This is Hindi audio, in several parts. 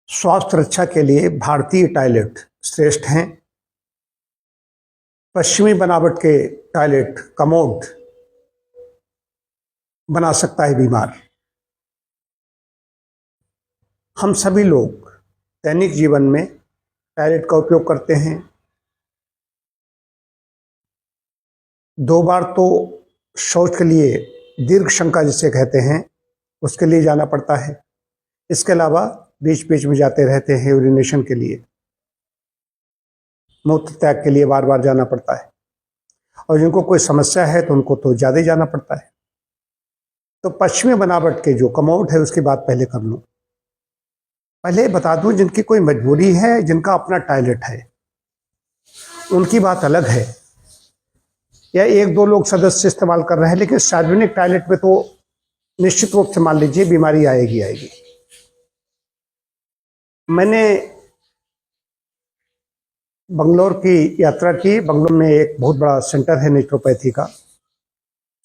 स्वास्थ्य रक्षा के लिए भारतीय टॉयलेट श्रेष्ठ हैं। पश्चिमी बनावट के टॉयलेट कमोड बना सकता है बीमार। हम सभी लोग दैनिक जीवन में टॉयलेट का उपयोग करते हैं। 2 बार तो शौच के लिए दीर्घ शंका जिसे कहते हैं उसके लिए जाना पड़ता है। इसके अलावा बीच बीच में जाते रहते हैं यूरिनेशन के लिए, मूत्र त्याग के लिए बार बार जाना पड़ता है। और जिनको कोई समस्या है तो उनको तो ज़्यादा ही जाना पड़ता है। तो पश्चिमी बनावट के जो कमोड है उसकी बात पहले कर लूँ। पहले बता दूं, जिनकी कोई मजबूरी है, जिनका अपना टॉयलेट है, उनकी बात अलग है। या 1-2 लोग सदस्य इस्तेमाल कर रहे हैं, लेकिन सार्वजनिक टॉयलेट में तो निश्चित रूप से मान लीजिए बीमारी आएगी। मैंने बंगलोर की यात्रा की। बंगलोर में एक बहुत बड़ा सेंटर है नेचुरोपैथी का।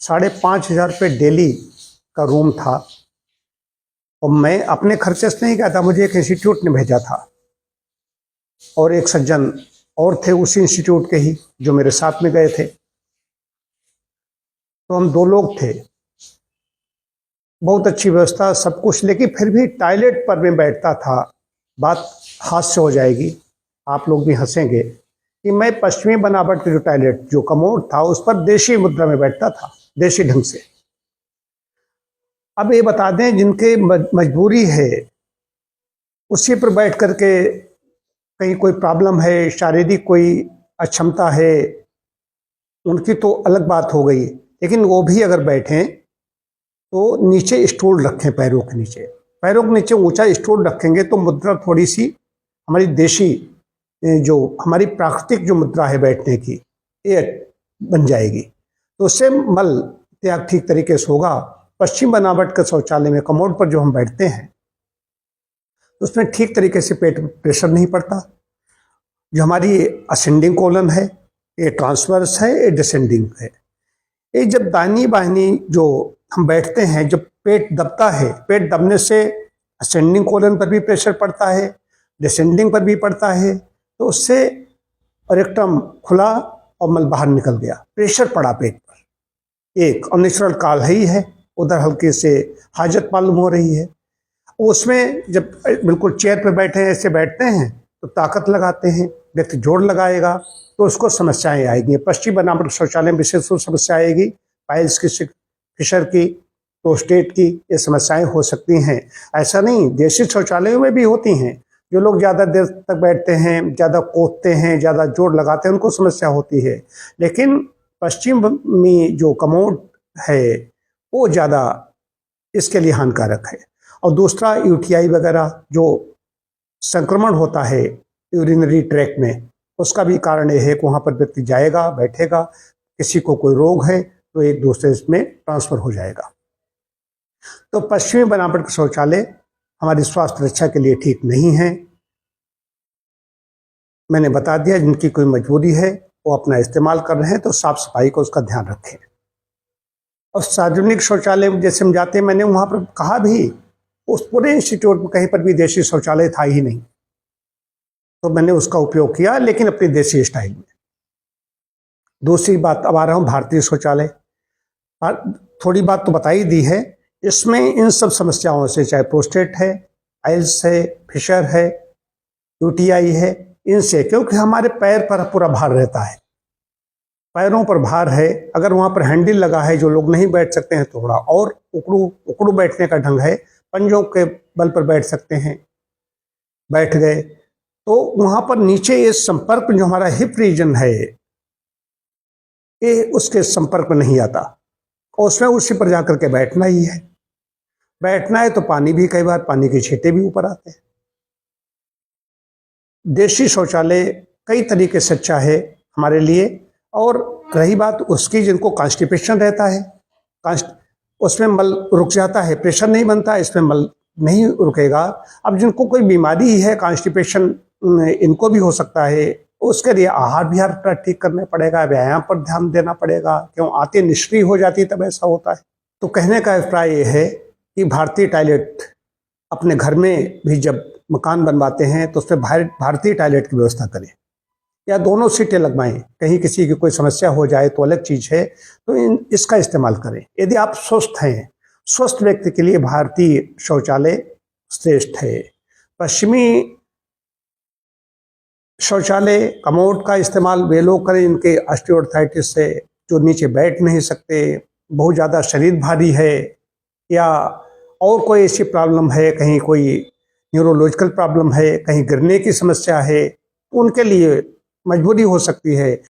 5,500 रुपये डेली का रूम था। और मैं अपने खर्चे से नहीं गया था, मुझे एक इंस्टीट्यूट ने भेजा था और एक सज्जन और थे उसी इंस्टीट्यूट के ही जो मेरे साथ में गए थे। तो हम 2 लोग थे। बहुत अच्छी व्यवस्था, सब कुछ, लेकिन फिर भी टॉयलेट पर मैं बैठता था। बात हास्य हो जाएगी, आप लोग भी हंसेंगे कि मैं पश्चिमी बनावट के जो टॉयलेट जो कमोड था उस पर देशी मुद्रा में बैठता था, देशी ढंग से। अब ये बता दें, जिनके मजबूरी है उसी पर बैठ करके कहीं कोई प्रॉब्लम है, शारीरिक कोई अक्षमता है, उनकी तो अलग बात हो गई। लेकिन वो भी अगर बैठें तो नीचे स्टूल रखें, पैरों के नीचे ऊंचा स्टूल रखेंगे तो मुद्रा थोड़ी सी हमारी देशी, जो हमारी प्राकृतिक जो मुद्रा है बैठने की, ये बन जाएगी। तो उससे मल त्याग ठीक तरीके से होगा। पश्चिम बनावट के शौचालय में कमोड पर जो हम बैठते हैं तो उसमें ठीक तरीके से पेट प्रेशर नहीं पड़ता। जो हमारी असेंडिंग कोलन है, ये ट्रांसवर्स है, ये डिसेंडिंग है। ये जब दाहिनी बाहिनी जो हम बैठते हैं, जब पेट दबता है, पेट दबने से असेंडिंग कोलन पर भी प्रेशर पड़ता है, डिसेंडिंग पर भी पड़ता है। तो उससे रेक्टम खुला और मल बाहर निकल गया, प्रेशर पड़ा पेट पर। एक और नेचुरल काल ही है, उधर हल्के से हाजत मालूम हो रही है। उसमें जब बिल्कुल चेयर पे बैठे हैं, ऐसे बैठते हैं तो ताकत लगाते हैं, व्यक्ति जोर लगाएगा तो उसको समस्याएं आएगी। पश्चिमी बनावट शौचालय में विशेष रूप से समस्या आएगी, पाइल्स की, फिशर की, प्रोस्टेट की, ये समस्याएं हो सकती हैं। ऐसा नहीं, देशी शौचालयों में भी होती हैं। जो लोग ज़्यादा देर तक बैठते हैं, ज़्यादा कोसते हैं, ज़्यादा जोर लगाते हैं, उनको समस्या होती है। लेकिन पश्चिमी जो कमोड है वो ज़्यादा इसके लिए हानिकारक है। और दूसरा, यूटीआई वगैरह जो संक्रमण होता है यूरिनरी ट्रैक्ट में, उसका भी कारण ये है कि वहाँ पर व्यक्ति जाएगा, बैठेगा, किसी को कोई रोग है तो एक दूसरे में ट्रांसफर हो जाएगा। तो पश्चिमी बनावट का शौचालय हमारी स्वास्थ्य रक्षा के लिए ठीक नहीं है। मैंने बता दिया, जिनकी कोई मजबूरी है वो अपना इस्तेमाल कर रहे हैं तो साफ सफाई को उसका ध्यान रखें। और सार्वजनिक शौचालय में जैसे हम जाते हैं, मैंने वहाँ पर कहा भी, उस पूरे इंस्टीट्यूट में कहीं पर भी देशी शौचालय था ही नहीं। तो मैंने उसका उपयोग किया, लेकिन अपनी देशी स्टाइल में। दूसरी बात, अब आ रहा हूँ भारतीय शौचालय। थोड़ी बात तो बता ही दी है। इसमें इन सब समस्याओं से, चाहे प्रोस्टेट है, आइल्स है, फिशर है, यूटीआई है, इनसे, क्योंकि हमारे पैर पर पूरा भार रहता है, पैरों पर भार है। अगर वहाँ पर हैंडल लगा है, जो लोग नहीं बैठ सकते हैं, थोड़ा और उकड़ू बैठने का ढंग है, पंजों के बल पर बैठ सकते हैं, बैठ गए तो वहाँ पर नीचे ये संपर्क, जो हमारा हिप रीजन है, ये उसके संपर्क में नहीं आता। और उसमें उसी पर जाकर के बैठना ही है। बैठना है तो पानी भी, कई बार पानी के छींटे भी ऊपर आते हैं। देशी शौचालय कई तरीके से अच्छा है हमारे लिए। और रही बात उसकी, जिनको कॉन्स्टिपेशन रहता है, उसमें मल रुक जाता है, प्रेशर नहीं बनता, इसमें मल नहीं रुकेगा। अब जिनको कोई बीमारी है, कॉन्स्टिपेशन इनको भी हो सकता है, उसके लिए आहार विहार ठीक करना पड़ेगा, व्यायाम पर ध्यान देना पड़ेगा। क्यों आते निष्क्रिय हो जाती तब ऐसा होता है। तो कहने का अभिप्राय ये है कि भारतीय टॉयलेट अपने घर में भी जब मकान बनवाते हैं तो उसमें भारतीय टॉयलेट की व्यवस्था करें, या दोनों सीटें लगवाएं। कहीं किसी की कोई समस्या हो जाए तो अलग चीज़ है, तो इसका इस्तेमाल करें। यदि आप स्वस्थ हैं, स्वस्थ व्यक्ति के लिए भारतीय शौचालय श्रेष्ठ है। पश्चिमी शौचालय कमोड का इस्तेमाल वे लोग करें जिनके ऑस्टियोआर्थराइटिस से, जो नीचे बैठ नहीं सकते, बहुत ज़्यादा शरीर भारी है, या और कोई ऐसी प्रॉब्लम है, कहीं कोई न्यूरोलॉजिकल प्रॉब्लम है, कहीं गिरने की समस्या है, उनके लिए मजबूरी हो सकती है।